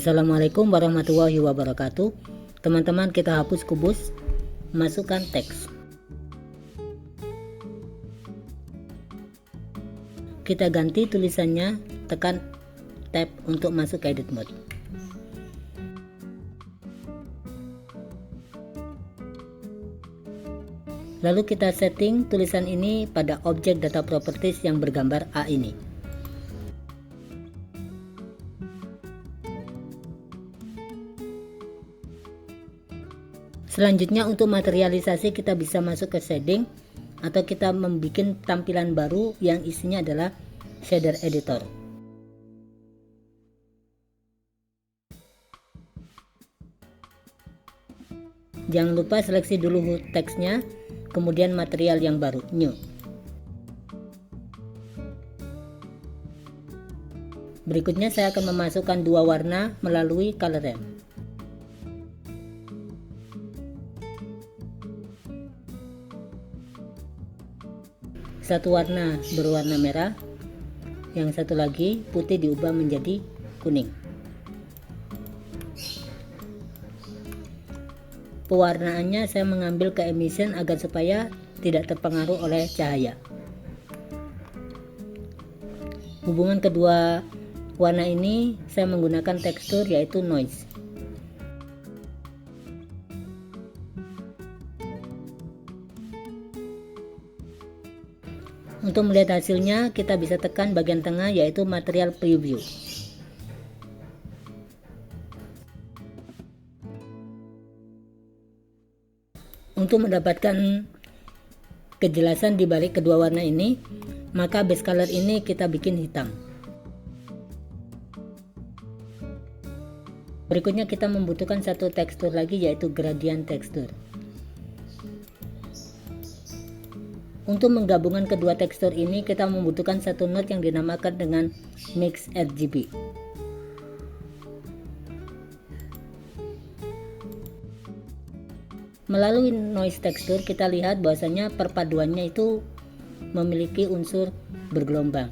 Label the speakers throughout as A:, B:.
A: Assalamualaikum warahmatullahi wabarakatuh. Teman-teman, kita hapus kubus, masukkan teks. Kita ganti tulisannya, tekan tab untuk masuk ke edit mode. Lalu kita setting tulisan ini pada objek data properties yang bergambar A ini. Selanjutnya untuk materialisasi kita bisa masuk ke shading atau kita membuat tampilan baru yang isinya adalah shader editor. Jangan lupa seleksi dulu teksnya, kemudian material yang baru, new. Berikutnya saya akan memasukkan dua warna melalui color ramp. Satu warna berwarna merah, yang satu lagi putih diubah menjadi kuning. Pewarnaannya saya mengambil ke emission agar supaya tidak terpengaruh oleh cahaya. Hubungan kedua warna ini saya menggunakan tekstur yaitu noise. Untuk melihat hasilnya kita bisa tekan bagian tengah yaitu material preview. Untuk mendapatkan kejelasan di balik kedua warna ini, maka base color ini kita bikin hitam. Berikutnya kita membutuhkan satu tekstur lagi yaitu gradient texture. Untuk menggabungkan kedua tekstur ini kita membutuhkan satu node yang dinamakan dengan mix RGB. Melalui noise texture kita lihat bahwasanya perpaduannya itu memiliki unsur bergelombang.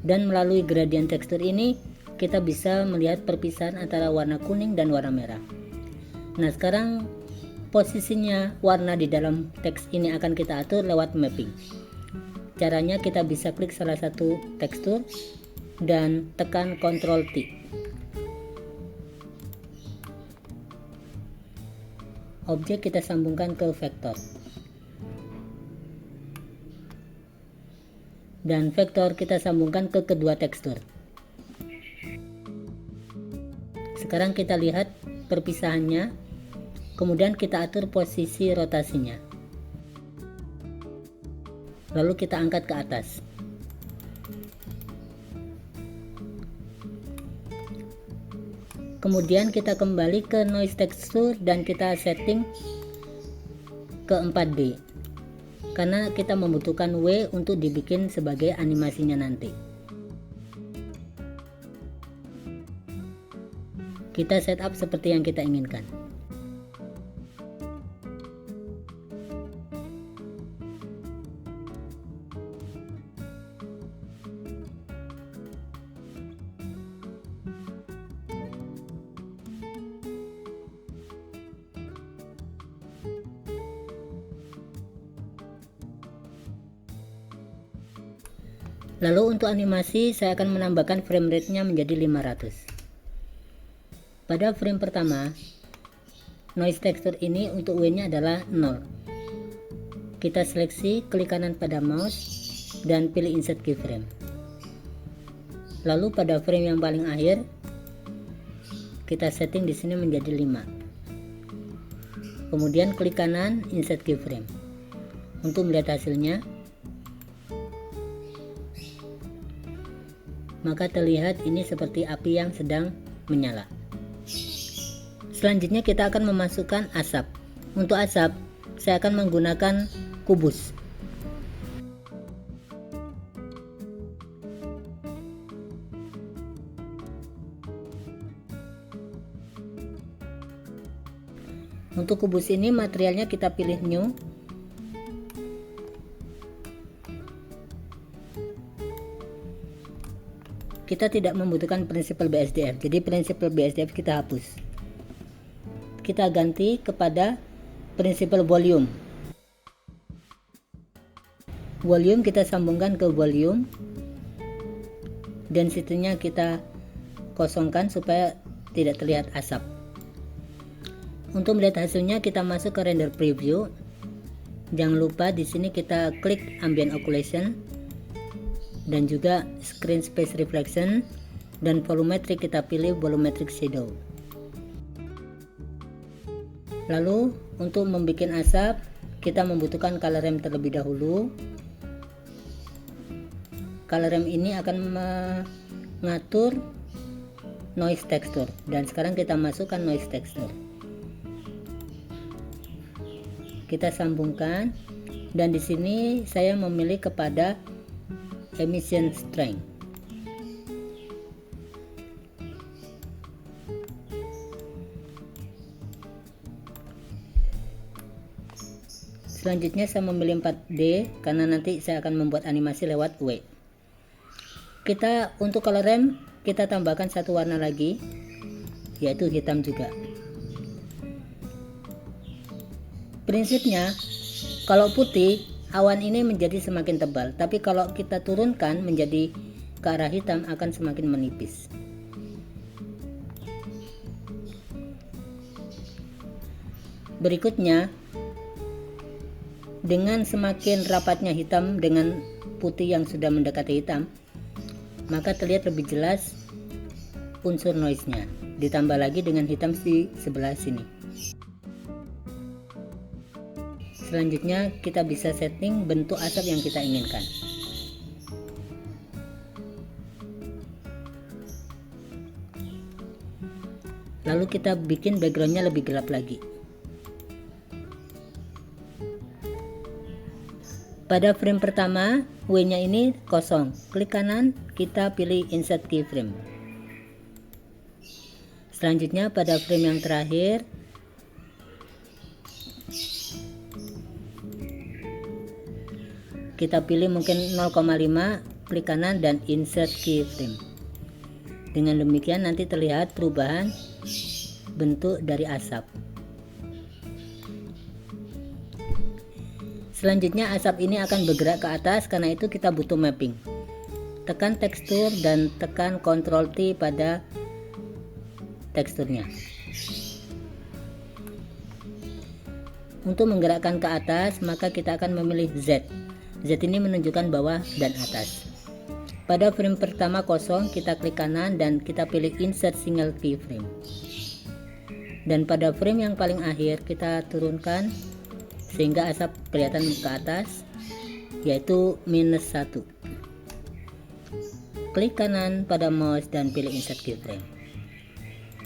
A: Dan melalui gradient texture ini kita bisa melihat perpisahan antara warna kuning dan warna merah. Nah, sekarang posisinya warna di dalam teks ini akan kita atur lewat mapping. Caranya kita bisa klik salah satu tekstur dan tekan Ctrl T. Objek kita sambungkan ke vektor. Dan vektor kita sambungkan ke kedua tekstur. Sekarang kita lihat perpisahannya. Kemudian kita atur posisi rotasinya. Lalu kita angkat ke atas. Kemudian kita kembali ke noise texture dan kita setting ke 4D. Karena kita membutuhkan W untuk dibikin sebagai animasinya nanti. Kita setup seperti yang kita inginkan. Lalu untuk animasi saya akan menambahkan frame rate-nya menjadi 500. Pada frame pertama, noise texture ini untuk W-nya adalah 0. Kita seleksi, klik kanan pada mouse dan pilih insert keyframe. Lalu pada frame yang paling akhir kita setting di sini menjadi 5. Kemudian klik kanan insert keyframe. Untuk melihat hasilnya, maka terlihat ini seperti api yang sedang menyala. Selanjutnya kita akan memasukkan asap. Untuk asap saya akan menggunakan kubus. Untuk kubus ini materialnya kita pilih new. kita tidak membutuhkan prinsip BSDF. Jadi prinsip BSDF kita hapus. Kita ganti kepada prinsip volume. Volume kita sambungkan ke volume. Density-nya kita kosongkan supaya tidak terlihat asap. Untuk melihat hasilnya kita masuk ke render preview. Jangan lupa di sini kita klik ambient occlusion dan juga screen space reflection, dan volumetric kita pilih volumetric shadow. Lalu untuk membuat asap kita membutuhkan color ramp terlebih dahulu. Color ramp ini akan mengatur noise texture, dan sekarang kita masukkan noise texture. Kita sambungkan, dan di sini saya memilih kepada emission strength. Selanjutnya saya memilih 4D karena nanti saya akan membuat animasi lewat W. Kita untuk color ramp kita tambahkan satu warna lagi, yaitu hitam juga. Prinsipnya kalau putih, awan ini menjadi semakin tebal, tapi kalau kita turunkan menjadi ke arah hitam akan semakin menipis. Berikutnya, dengan semakin rapatnya hitam dengan putih yang sudah mendekati hitam, maka terlihat lebih jelas unsur noise-nya. Ditambah lagi dengan hitam di sebelah sini. Selanjutnya kita bisa setting bentuk asap yang kita inginkan. Lalu kita bikin backgroundnya lebih gelap lagi. Pada frame pertama, W-nya ini kosong. Klik kanan, kita pilih insert keyframe. Selanjutnya pada frame yang terakhir, kita pilih mungkin 0,5, klik kanan dan insert keyframe. Dengan demikian nanti terlihat perubahan bentuk dari asap. Selanjutnya asap ini akan bergerak ke atas, karena itu kita butuh mapping. Tekan tekstur dan tekan Ctrl T pada teksturnya. Untuk menggerakkan ke atas, maka kita akan memilih Z. Z ini menunjukkan bawah dan atas. Pada frame pertama kosong, kita klik kanan dan kita pilih insert single keyframe. Dan pada frame yang paling akhir kita turunkan sehingga asap kelihatan ke atas, yaitu -1. Klik kanan pada mouse dan pilih insert keyframe.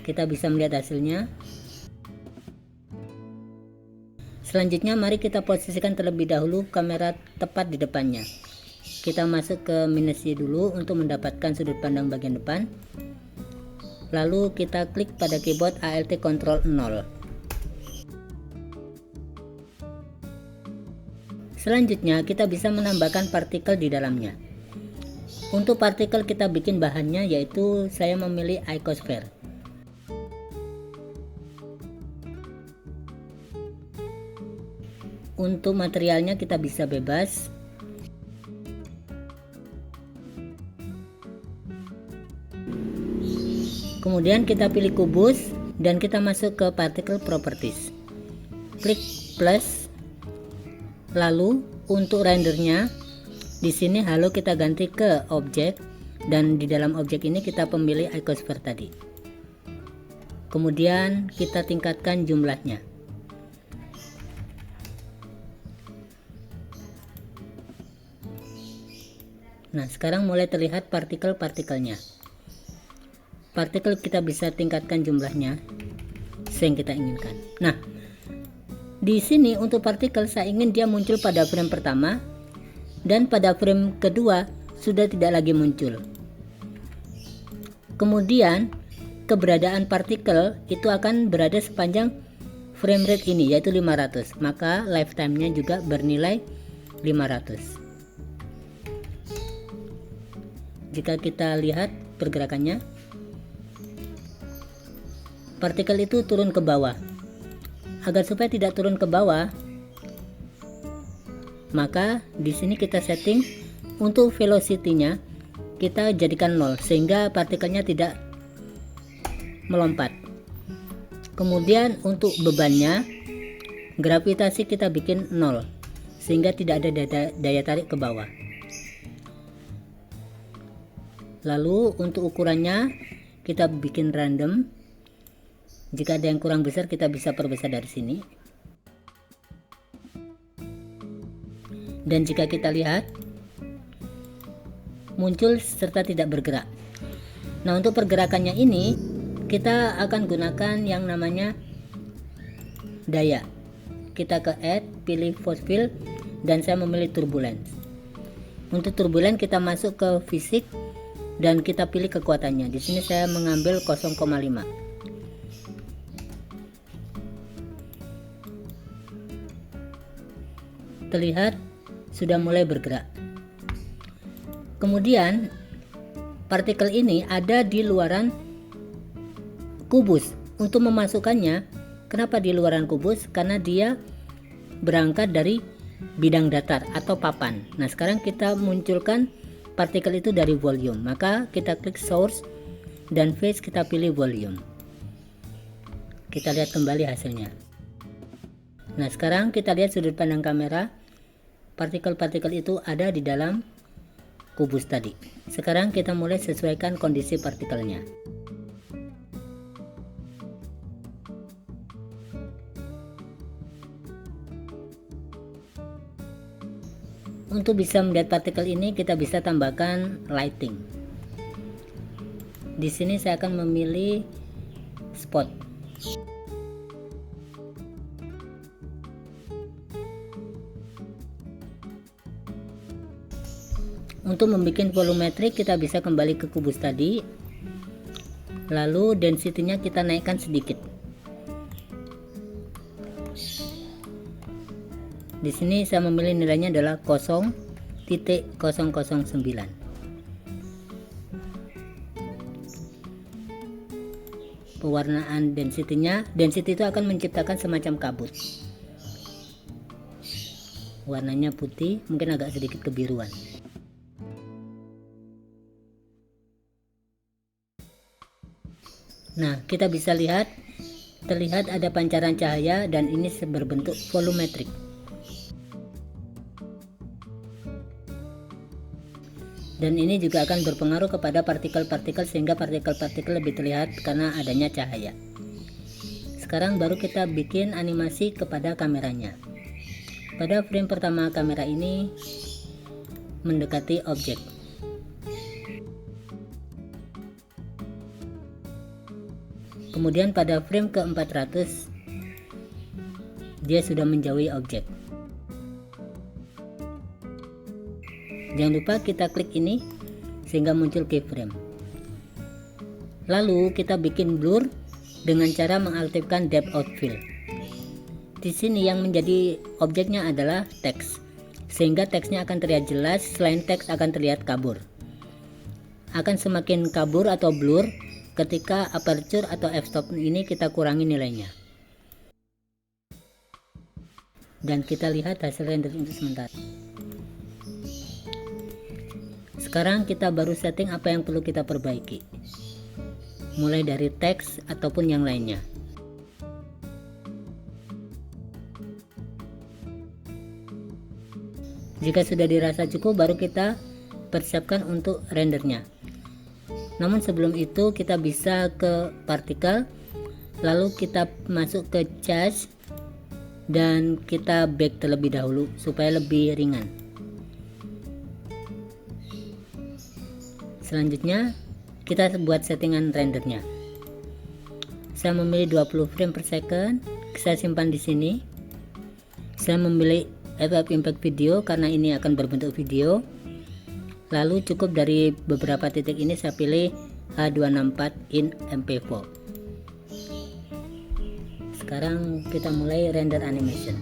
A: Kita bisa melihat hasilnya. Selanjutnya mari kita posisikan terlebih dahulu kamera tepat di depannya. Kita masuk ke -Y dulu untuk mendapatkan sudut pandang bagian depan. Lalu kita klik pada keyboard Alt Ctrl 0. Selanjutnya kita bisa menambahkan partikel di dalamnya. Untuk partikel kita bikin bahannya, yaitu saya memilih icosphere. Untuk materialnya kita bisa bebas. Kemudian kita pilih kubus dan kita masuk ke particle properties. Klik plus. Lalu untuk rendernya di sini halo kita ganti ke objek, dan di dalam objek ini kita pemilih icosphere tadi. Kemudian kita tingkatkan jumlahnya. Nah, sekarang mulai terlihat partikel-partikelnya. Partikel kita bisa tingkatkan jumlahnya yang kita inginkan. Nah, di sini untuk partikel saya ingin dia muncul pada frame pertama, dan pada frame kedua sudah tidak lagi muncul. Kemudian keberadaan partikel itu akan berada sepanjang frame rate ini, yaitu 500. Maka lifetime-nya juga bernilai 500. Jika kita lihat pergerakannya. Partikel itu turun ke bawah. Agar supaya tidak turun ke bawah, maka di sini kita setting untuk velocity-nya kita jadikan 0 sehingga partikelnya tidak melompat. Kemudian untuk bebannya, gravitasi kita bikin 0 sehingga tidak ada daya tarik ke bawah. Lalu untuk ukurannya kita bikin random. Jika ada yang kurang besar kita bisa perbesar dari sini. Dan jika kita lihat muncul serta tidak bergerak. Nah, untuk pergerakannya ini kita akan gunakan yang namanya daya. Kita ke add, pilih force field, dan saya memilih turbulence. Untuk turbulence kita masuk ke fisik dan kita pilih kekuatannya. Di sini saya mengambil 0,5. Terlihat sudah mulai bergerak. Kemudian partikel ini ada di luaran kubus. Untuk memasukkannya, kenapa di luaran kubus? Karena dia berangkat dari bidang datar atau papan. Nah, sekarang kita munculkan partikel itu dari volume. Maka kita klik source dan phase, kita pilih volume. Kita lihat kembali hasilnya. Nah, sekarang kita lihat sudut pandang kamera. Partikel-partikel itu ada di dalam kubus tadi. Sekarang kita mulai sesuaikan kondisi partikelnya. Untuk bisa melihat partikel ini kita bisa tambahkan lighting. Di sini saya akan memilih spot. Untuk membuat volumetrik kita bisa kembali ke kubus tadi. Lalu density-nya kita naikkan sedikit. Di sini saya memilih nilainya adalah 0.009. Pewarnaan density-nya, density itu akan menciptakan semacam kabut. Warnanya putih, mungkin agak sedikit kebiruan. Nah, kita bisa lihat, terlihat ada pancaran cahaya dan ini berbentuk volumetrik. Dan ini juga akan berpengaruh kepada partikel-partikel sehingga partikel-partikel lebih terlihat karena adanya cahaya. Sekarang baru kita bikin animasi kepada kameranya. Pada frame pertama kamera ini mendekati objek. Kemudian pada frame ke-400 dia sudah menjauhi objek. Jangan lupa kita klik ini sehingga muncul keyframe. Lalu kita bikin blur dengan cara mengaktifkan depth of field. Di sini yang menjadi objeknya adalah teks, sehingga teksnya akan terlihat jelas. Selain teks akan terlihat kabur. Akan semakin kabur atau blur ketika aperture atau f-stop ini kita kurangi nilainya. Dan kita lihat hasil render untuk sementara. Sekarang kita baru setting apa yang perlu kita perbaiki, mulai dari teks ataupun yang lainnya. Jika sudah dirasa cukup, baru kita persiapkan untuk rendernya. Namun sebelum itu kita bisa ke partikel, lalu kita masuk ke charge dan kita back terlebih dahulu supaya lebih ringan. Selanjutnya kita buat settingan rendernya. Saya memilih 20 frame per second. Saya simpan di sini. Saya memilih FF Impact Video karena ini akan berbentuk video. Lalu cukup dari beberapa titik ini saya pilih H264 in MP4. Sekarang kita mulai render animation.